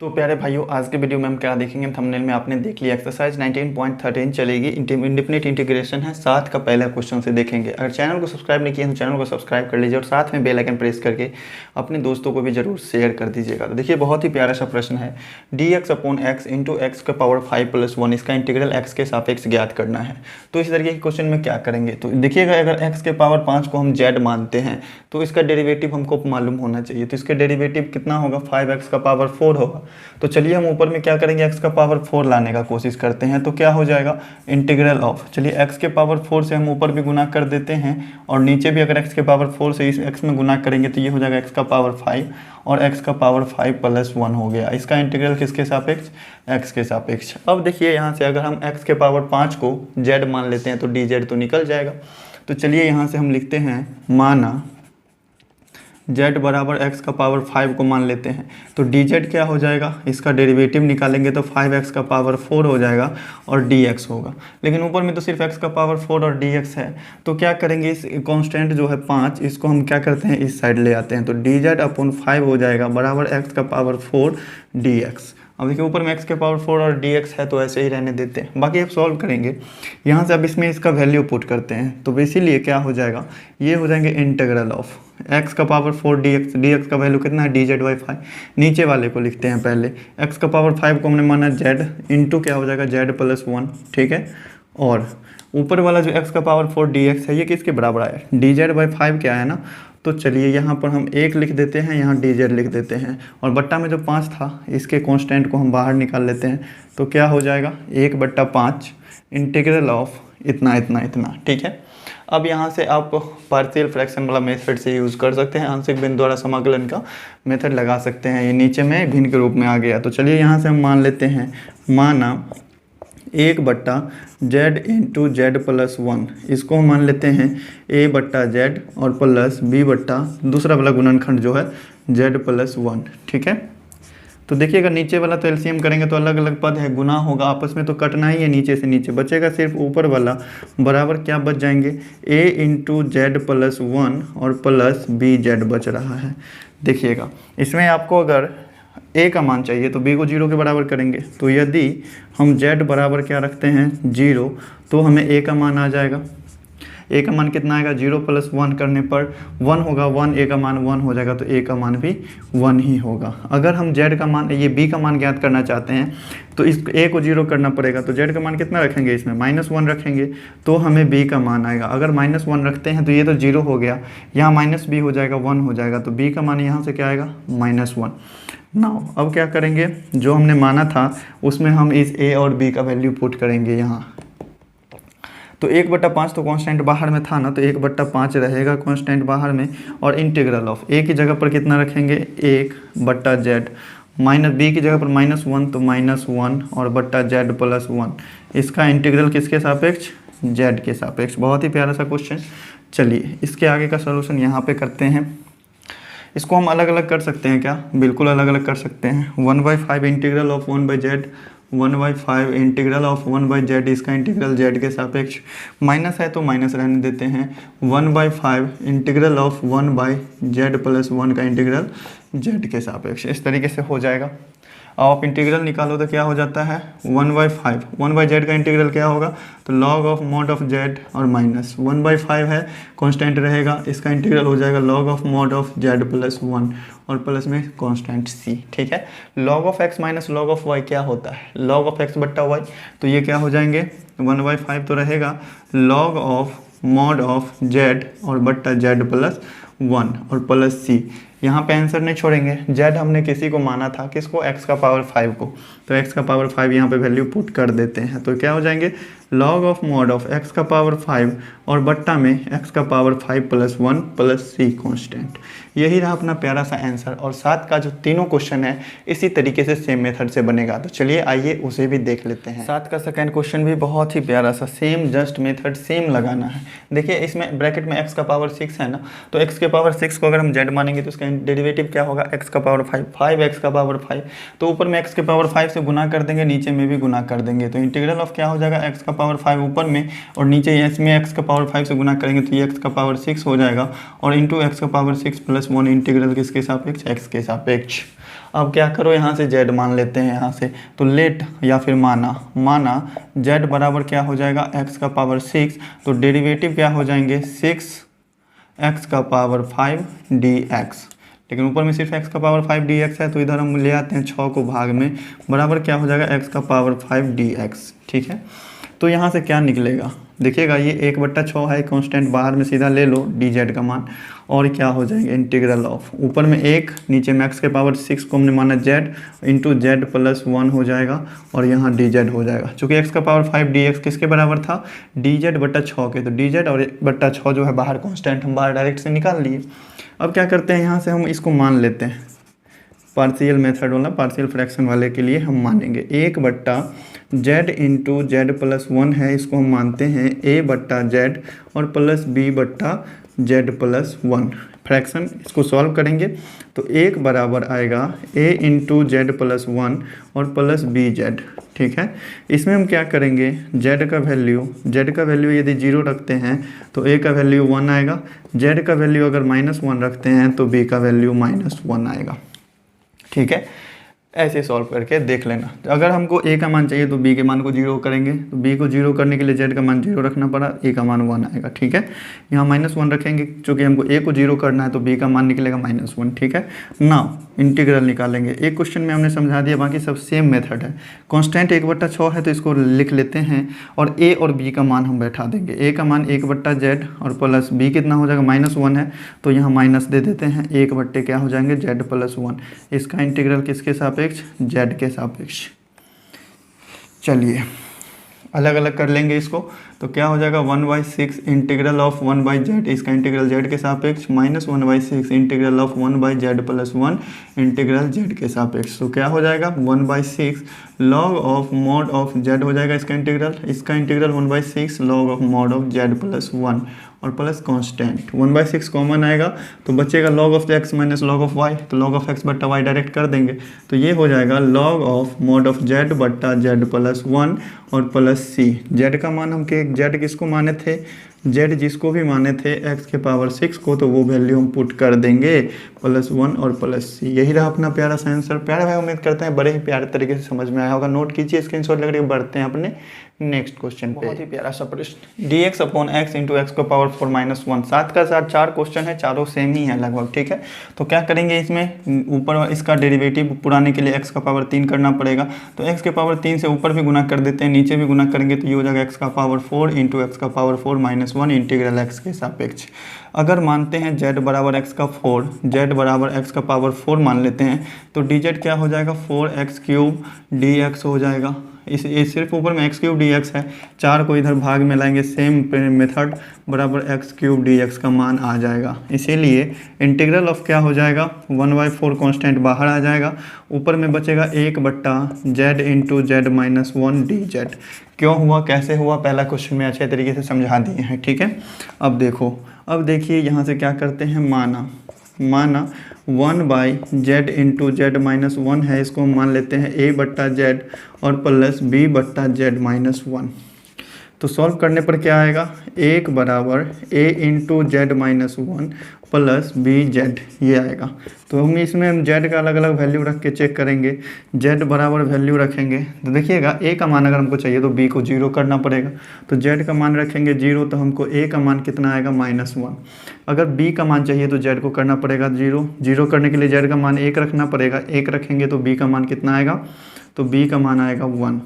तो प्यारे भाइयों, आज के वीडियो में हम क्या देखेंगे। थंबनेल में आपने देख लिया, एक्सरसाइज 19.13 चलेगी, इंडेफिनिट इंटीग्रेशन है। 7 का पहला क्वेश्चन से देखेंगे। अगर चैनल को सब्सक्राइब नहीं किया तो चैनल को सब्सक्राइब कर लीजिए और साथ में बेल आइकन प्रेस करके अपने दोस्तों को भी जरूर शेयर कर दीजिएगा। तो देखिए, बहुत ही प्यारा सा प्रश्न है। dx upon x into x का पावर 5+1, इसका इंटीग्रल एक्स के सापेक्ष ज्ञात करना है। तो इस तरीके के क्वेश्चन में क्या करेंगे, तो देखिएगा, अगर एक्स के पावर 5 को हम जेड मानते हैं तो इसका डेरिवेटिव हमको मालूम होना चाहिए। तो इसका डेरिवेटिव कितना होगा, 5x का पावर 4 होगा। तो चलिए हम ऊपर में क्या करेंगे, x का पावर 4 लाने का कोशिश करते हैं। तो क्या हो जाएगा, इंटीग्रल ऑफ, चलिए x के पावर 4 से हम ऊपर भी गुना कर देते हैं और नीचे भी अगर x के पावर 4 से इस x में गुना करेंगे तो ये हो जाएगा x का पावर 5 और x का पावर 5+1 हो गया। इसका इंटीग्रल किसके सापेक्ष, x के सापेक्ष। अब देखिए, यहाँ से अगर हम x के पावर 5 को z मान लेते हैं तो dz तो निकल जाएगा। तो चलिए यहाँ से हम लिखते हैं, माना z बराबर x का पावर 5 को मान लेते हैं तो dz क्या हो जाएगा, इसका डेरिवेटिव निकालेंगे तो 5x का पावर 4 हो जाएगा और dx होगा। लेकिन ऊपर में तो सिर्फ x का पावर 4 और dx है। तो क्या करेंगे, इस कांस्टेंट जो है 5, इसको हम क्या करते हैं, इस साइड ले आते हैं। तो dz अपॉन 5 हो जाएगा बराबर x का पावर 4 dx। अब देखिए, ऊपर में x के पावर 4 और dx है तो ऐसे ही रहने देते हैं। बाकी अब सॉल्व करेंगे। यहाँ से अब इसमें इसका वैल्यू पुट करते हैं तो इसीलिए क्या हो जाएगा, ये हो जाएंगे इंटीग्रल ऑफ x का पावर 4 dx। dx का वैल्यू कितना है, dz/5। नीचे वाले को लिखते हैं पहले, x का पावर 5 को हमने माना z इंटू क्या हो जाएगा, z+1, ठीक है। और ऊपर वाला जो x का पावर 4 dx है ये किसके बराबर आया, dz/5 क्या है ना। तो चलिए यहाँ पर हम 1 लिख देते हैं, यहाँ dz लिख देते हैं और बट्टा में जो 5 था इसके कांस्टेंट को हम बाहर निकाल लेते हैं। तो क्या हो जाएगा, 1/5 इंटीग्रल ऑफ इतना इतना इतना, ठीक है। अब यहाँ से आप पार्शियल फ्रैक्शन वाला मेथड से यूज़ कर सकते हैं, आंशिक भिन्न द्वारा समाकलन का मेथड लगा सकते हैं। ये नीचे में भिन्न के रूप में आ गया। तो चलिए यहाँ से हम मान लेते हैं, माना 1/z इंटू z+1, इसको हम मान लेते हैं a/z और प्लस b/ दूसरा वाला गुणनखंड जो है z+1, ठीक है। तो देखिएगा, नीचे वाला तो एलसीएम करेंगे तो अलग अलग पद है, गुना होगा, आपस में तो कटना ही है, नीचे से नीचे बचेगा सिर्फ ऊपर वाला बराबर क्या बच जाएंगे, a इंटू z+1 और प्लस bz बच रहा है। देखिएगा, इसमें आपको अगर a का मान चाहिए तो b को 0 के बराबर करेंगे। तो यदि हम z बराबर क्या रखते हैं, 0, तो हमें a का मान आ जाएगा। a का मान कितना आएगा, 0+1 करने पर 1 होगा, 1 a का मान 1 हो जाएगा तो a का मान भी 1 ही होगा। अगर हम z का मान, ये b का मान ज्ञात करना चाहते हैं तो इस a को 0 करना पड़ेगा। तो z का मान कितना रखेंगे, इसमें -1 रखेंगे तो हमें b का मान आएगा। अगर -1 रखते हैं तो ये तो 0 हो गया, यहाँ -b हो जाएगा, 1 हो जाएगा। तो b का मान यहाँ से क्या आएगा, -1। नाउ अब क्या करेंगे, जो हमने माना था उसमें हम इस a और b का वैल्यू पुट करेंगे यहाँ। तो 1/5 तो कांस्टेंट बाहर में था ना, तो 1/5 रहेगा कांस्टेंट बाहर में। और इंटीग्रल ऑफ a की जगह पर कितना रखेंगे, 1/z, माइनस b की जगह पर -1 तो -1 और बट्टा z+1। इसका इंटीग्रल किसके सापेक्ष, z के सापेक्ष। बहुत ही प्यारा सा क्वेश्चन। चलिए इसके आगे का सलूशन यहाँ पे करते हैं। इसको हम अलग अलग कर सकते हैं क्या, बिल्कुल अलग अलग कर सकते हैं। 1/5 integral of 1/z, 1/5 integral of 1/z, इसका इंटीग्रल z के सापेक्ष। माइनस है तो माइनस रहने देते हैं। 1/5 इंटीग्रल ऑफ 1/z+1 का इंटीग्रल z के सापेक्ष। इस तरीके से हो जाएगा। अब आप इंटीग्रल निकालो तो क्या हो जाता है, 1/5, 1/z का इंटीग्रल क्या होगा, तो log of mod of z और माइनस 1/5 है, कांस्टेंट रहेगा, इसका इंटीग्रल हो जाएगा log of mod of z+1 और प्लस में कांस्टेंट c, ठीक है। log of x minus log of y क्या होता है, log ऑफ x/y। तो ये क्या हो जाएंगे, 1/5 तो रहेगा log of mod of z और बट्टा z+1 और प्लस c। यहाँ पे आंसर नहीं छोड़ेंगे, z हमने किसी को माना था, किसको, x का पावर 5 को। तो x का पावर 5 यहाँ पे वैल्यू पुट कर देते हैं। तो क्या हो जाएंगे, log of mod of x का पावर 5 और बट्टा में x का पावर 5+1 प्लस c कांस्टेंट। यही रहा अपना प्यारा सा आंसर। और 7 का जो तीनों क्वेश्चन है इसी तरीके से सेम मेथड से बनेगा। तो चलिए आइए उसे भी देख लेते हैं। 7 का सेकंड क्वेश्चन भी बहुत ही प्यारा सा, सेम जस्ट मेथड सेम लगाना है। देखिए, इसमें ब्रैकेट में x का पावर 6 है ना, तो x के पावर 6 को अगर हम z मानेंगे तो इसका डेरिवेटिव क्या होगा, x का पावर 5, 5x का पावर 5। तो ऊपर में x के पावर 5 से गुना कर देंगे, नीचे में भी गुना कर देंगे। तो इंटीग्रल ऑफ क्या हो जाएगा, x का पावर 5 ऊपर में और नीचे इसमें x का पावर 5 से गुना करेंगे तो ये x का पावर 6 हो जाएगा और इंटू x का पावर 6+1 इंटीग्रल किसके सापेक्ष, x के सापेक्ष। अब क्या करो, यहाँ से z मान लेते हैं यहाँ से, तो लेट या फिर माना z बराबर क्या हो जाएगा x का पावर 6, तो डेरिवेटिव क्या हो जाएंगे 6x का पावर 5 dx। लेकिन ऊपर में सिर्फ x का पावर 5 dx है, तो इधर हम ले आते हैं 6 को भाग में, बराबर क्या हो जाएगा x का पावर 5 dx। ठीक है, तो यहाँ से क्या निकलेगा देखिएगा, ये 1/6 है कांस्टेंट, बाहर में सीधा ले लो dz का मान, और क्या हो जाएंगे इंटीग्रल ऑफ, ऊपर में 1, नीचे में x के पावर 6 को हमने माना z इंटू z प्लस 1 हो जाएगा, और यहाँ dz हो जाएगा। चूँकि x का पावर 5 dx किसके बराबर था, dz/6 के, तो dz और 1/6 जो है बाहर कांस्टेंट, हम बाहर डायरेक्ट से निकाल लिए। अब क्या करते हैं, यहाँ से हम इसको मान लेते हैं, पार्शियल मेथड वाला, पार्शियल फ्रैक्शन वाले के लिए हम मानेंगे 1/z इंटू z प्लस 1 है, इसको हम मानते हैं a/z और प्लस b/z प्लस 1 फ्रैक्शन। इसको सॉल्व करेंगे तो 1 बराबर आएगा a इंटू z प्लस 1 और प्लस bz। ठीक है, इसमें हम क्या करेंगे, z का वैल्यू यदि 0 रखते हैं तो a का वैल्यू 1 आएगा, z का वैल्यू अगर -1 रखते हैं तो b का वैल्यू -1 आएगा। ठीक है, ऐसे सॉल्व करके देख लेना। अगर हमको a का मान चाहिए तो b के मान को 0 करेंगे, तो b को 0 करने के लिए z का मान 0 रखना पड़ा, a का मान 1 आएगा। ठीक है, यहाँ -1 रखेंगे, चूँकि हमको a को 0 करना है तो b का मान निकलेगा -1। ठीक है, नाउ इंटीग्रल निकालेंगे। एक क्वेश्चन में हमने समझा दिया, बाकी सब सेम मेथड है। कांस्टेंट 1/6 है तो इसको लिख लेते हैं, और a और b का मान हम बैठा देंगे। a का मान 1/z और प्लस b कितना हो जाएगा -1 है, तो यहाँ माइनस दे देते हैं, 1/ क्या हो जाएंगे z प्लस 1। इसका इंटीग्रल किसके सापेक्ष, z के सापेक्ष। चलिए अलग अलग कर लेंगे इसको, तो क्या हो जाएगा 1/6 इंटीग्रल ऑफ 1/z, इसका इंटीग्रल z के सापेक्ष, -1/6 integral of 1/z plus 1 integral z के सापेक्ष। तो क्या हो जाएगा 1/6 log of mod of z हो जाएगा इसका integral 1/6 log of mod of z plus 1 और प्लस कांस्टेंट। 1/6 कॉमन आएगा तो बचेगा log of x minus log of y, तो log ऑफ x बट्टा y डायरेक्ट कर देंगे, तो ये हो जाएगा log of mod of z बट्टा z प्लस 1 और प्लस c। z का मान हम के z किसको माने थे, z जिसको भी माने थे x के पावर 6 को, तो वो वैल्यू हम पुट कर देंगे +1 और प्लस c। यही रहा अपना प्यारा सा आंसर। प्यारे भाई, उम्मीद करते हैं बड़े ही प्यारे तरीके से समझ में आया होगा। नोट कीजिए, स्क्रीनशॉट लेकर बढ़ते हैं अपने नेक्स्ट क्वेश्चन पे। बहुत ही प्यारा सा प्रश्न, dx upon x into x का पावर 4 -1। साथ का साथ 4 क्वेश्चन है, चारों सेम ही है लगभग। ठीक है, तो क्या करेंगे, इसमें ऊपर इसका डेरिवेटिव पुराने के लिए x का पावर 3 करना पड़ेगा, तो x के पावर 3 से ऊपर भी गुना कर देते हैं, नीचे भी गुना करेंगे, तो ये हो जाएगा x का पावर 4 इंटू एक्स का पावर 4 -1 इंटीग्रल x के सापेक्ष। अगर मानते हैं z बराबर x का 4, z बराबर x का पावर 4 मान लेते हैं, तो dz क्या हो जाएगा 4x³ dx हो जाएगा। ये सिर्फ ऊपर में x³ dx है, 4 को इधर भाग में लाएंगे, सेम मेथड, बराबर x³ dx का मान आ जाएगा। इसीलिए इंटीग्रल ऑफ क्या हो जाएगा 1/4 कांस्टेंट बाहर आ जाएगा, ऊपर में बचेगा 1/z into z minus 1 dz। क्यों हुआ, कैसे हुआ, पहला क्वेश्चन में अच्छे तरीके से समझा दिए हैं। ठीक है, अब देखो, अब देखिए यहाँ से क्या करते हैं, माना 1/z इंटू z माइनस 1 है, इसको हम मान लेते हैं a/z और प्लस b/z माइनस 1। तो सॉल्व करने पर क्या आएगा, 1 बराबर a into z minus 1 plus bz, ये आएगा। तो हम इसमें z का अलग अलग वैल्यू रख के चेक करेंगे, z बराबर वैल्यू रखेंगे, तो देखिएगा a का मान अगर हमको चाहिए तो b को 0 करना पड़ेगा, तो z का मान रखेंगे 0, तो हमको a का मान कितना आएगा -1। अगर b का मान चाहिए तो z को करना पड़ेगा 0 करने के लिए z का मान 1 रखना पड़ेगा, 1 रखेंगे तो b का मान कितना आएगा, तो b का मान आएगा 1।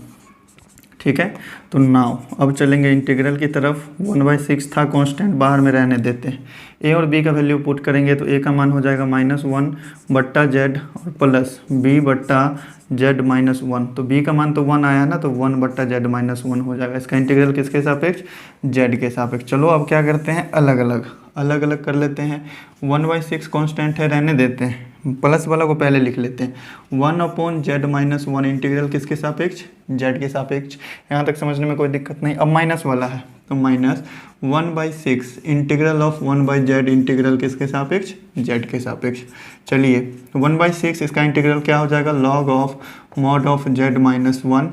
ठीक है, तो नाउ अब चलेंगे इंटीग्रल की तरफ। 1/6 था कांस्टेंट, बाहर में रहने देते हैं, a और b का वैल्यू पुट करेंगे तो a का मान हो जाएगा -1/z और प्लस b/z माइनस 1, तो b का मान तो 1 आया ना, तो 1/z माइनस 1 हो जाएगा। इसका इंटीग्रल किसके सापेक्ष, z के सापेक्ष। चलो अब क्या करते हैं, अलग अलग कर लेते हैं। 1/6 कांस्टेंट है, रहने देते हैं, प्लस वाला को पहले लिख लेते हैं। 1/z माइनस 1 इंटीग्रल किसके सापेक्ष, z के सापेक्ष। यहाँ तक समझने में कोई दिक्कत नहीं। अब माइनस वाला है, तो minus 1/6 integral of 1/z integral किसके सापेक्ष, z के सापेक्ष। चलिए 1/6 इसका इंटीग्रल क्या हो जाएगा, log of mod of z minus 1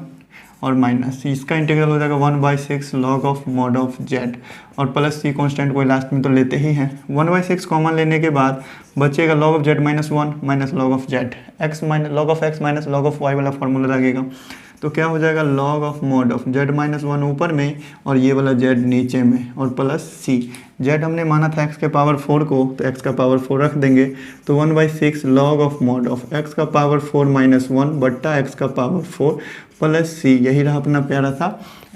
और माइनस इसका इंटीग्रल हो जाएगा 1/6 log of mod of Z और प्लस सी कॉन्स्टेंट को लास्ट में तो लेते ही हैं। 1/6 कॉमन लेने के बाद बचेगा log of Z -1 minus log of Z X minus log of X minus log of Y वाला फॉर्मूला लगेगा। तो क्या हो जाएगा log of mod of Z -1 ऊपर में और ये वाला जेड नीचे में और प्लस सी। जेड हमने माना था x के पावर 4 को, तो x का पावर 4 रख देंगे तो 1/6 log of mod of x का पावर 4 -1 बट्टा x का पावर 4 प्लस सी। यही रहा अपना प्यारा सा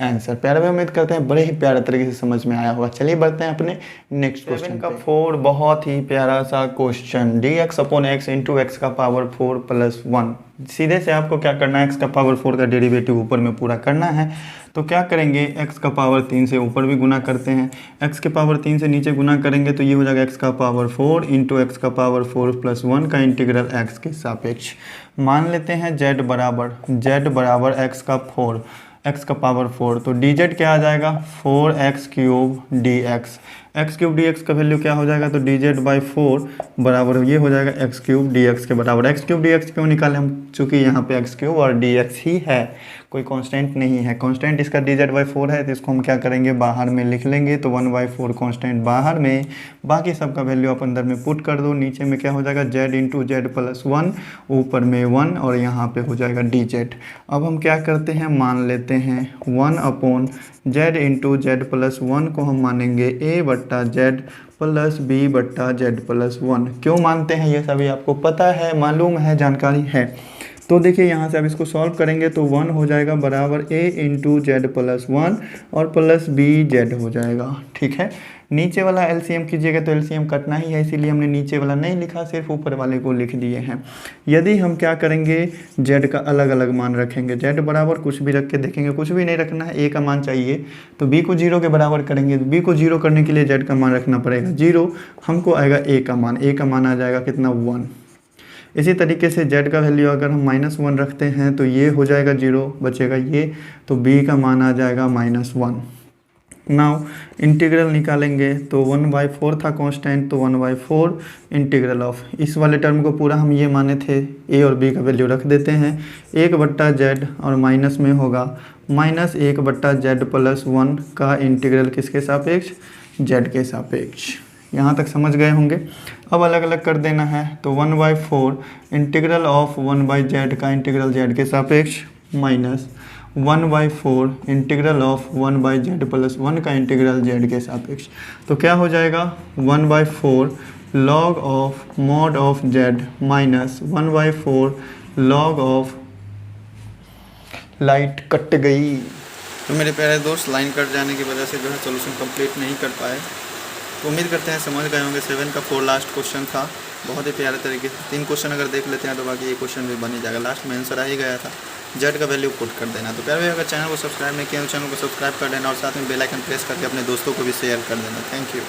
आंसर। प्यारा में उम्मीद करते हैं बड़े ही प्यारा तरीके से समझ में आया होगा। चलिए बढ़ते हैं अपने नेक्स्ट क्वेश्चन का 4। बहुत ही प्यारा सा क्वेश्चन, dx/x इंटू एक्स का पावर 4 प्लस 1। सीधे से आपको क्या करना है, x का पावर 4 का डेरिवेटिव ऊपर में पूरा करना है। तो क्या करेंगे, x का पावर 3 से ऊपर भी गुना करते हैं, x के पावर 3 से नीचे गुना करेंगे तो ये हो जाएगा x का पावर 4 इंटू एक्स का पावर 4 प्लस 1 का इंटीग्रल x के सापेक्ष। मान लेते हैं z बराबर x का 4 x का पावर 4, तो dz क्या आ जाएगा 4x cube dx। x cube dx का वैल्यू क्या हो जाएगा, तो dz/4 बराबर ये हो जाएगा x क्यूब dx के बराबर। x क्यूब dx क्यों निकाले हम, चूँकि यहाँ पे x क्यूब और dx ही है, कोई कांस्टेंट नहीं है। कांस्टेंट इसका dz/4 है तो इसको हम क्या करेंगे बाहर में लिख लेंगे, तो 1/4 कांस्टेंट बाहर में, बाकी सबका वैल्यू आप अंदर में पुट कर दो। नीचे में क्या हो जाएगा z इंटू जेड प्लस 1, ऊपर में 1 और यहाँ पे हो जाएगा dz। अब हम क्या करते हैं, मान लेते हैं 1/z इंटू जेड प्लस 1 को हम मानेंगे a बट्टा जेड प्लस बी बट्टा जेड प्लस 1। क्यों मानते हैं ये सभी आपको पता है, मालूम है, जानकारी है। तो देखिए यहाँ से अब इसको सॉल्व करेंगे तो 1 हो जाएगा बराबर a इंटू जेड प्लस 1 और प्लस बी जेड हो जाएगा। ठीक है, नीचे वाला एलसीएम कीजिएगा तो एलसीएम कटना ही है, इसीलिए हमने नीचे वाला नहीं लिखा, सिर्फ ऊपर वाले को लिख दिए हैं। यदि हम क्या करेंगे, जेड का अलग अलग मान रखेंगे, जेड बराबर कुछ भी रख के देखेंगे, कुछ भी नहीं रखना है, ए का मान चाहिए, तो बी को 0 के बराबर करेंगे। बी को 0 करने के लिए जेड का मान रखना पड़ेगा 0, हमको आएगा ए का मान, ए का मान आ जाएगा कितना 1। इसी तरीके से z का वैल्यू अगर हम -1 रखते हैं तो ये हो जाएगा 0, बचेगा ये, तो b का मान आ जाएगा -1। नाउ इंटीग्रल निकालेंगे तो 1/4 था कांस्टेंट, तो 1/4 इंटीग्रल ऑफ, इस वाले टर्म को पूरा हम ये माने थे, a और b का वैल्यू रख देते हैं, 1/z और माइनस में होगा -1/z प्लस 1 का इंटीग्रल किसके सापेक्ष, z के सापेक्ष। यहाँ तक समझ गए होंगे। अब अलग अलग कर देना है, तो 1/4 इंटीग्रल ऑफ 1/z का इंटीग्रल z के सापेक्ष minus 1/4 integral of 1/z plus 1 का इंटीग्रल z के सापेक्ष। तो क्या हो जाएगा 1/4 log of mod of z minus 1/4 log of, light cut गई। तो मेरे प्यारे दोस्त, लाइन कट जाने की वजह से जो है सोल्यूशन कंप्लीट नहीं कर पाए। तो उम्मीद करते हैं समझ गए होंगे। 7 का 4 लास्ट क्वेश्चन था, बहुत ही प्यारे तरीके से 3 क्वेश्चन अगर देख लेते हैं तो बाकी ये क्वेश्चन भी बन ही जाएगा। लास्ट में आंसर आ ही गया था, जेड का वैल्यू पुट कर देना। तो प्यारे अगर चैनल को सब्सक्राइब नहीं किया तो चैनल को सब्सक्राइब कर देना और साथ में बेल आइकन प्रेस करके अपने दोस्तों को भी शेयर कर देना। Thank you.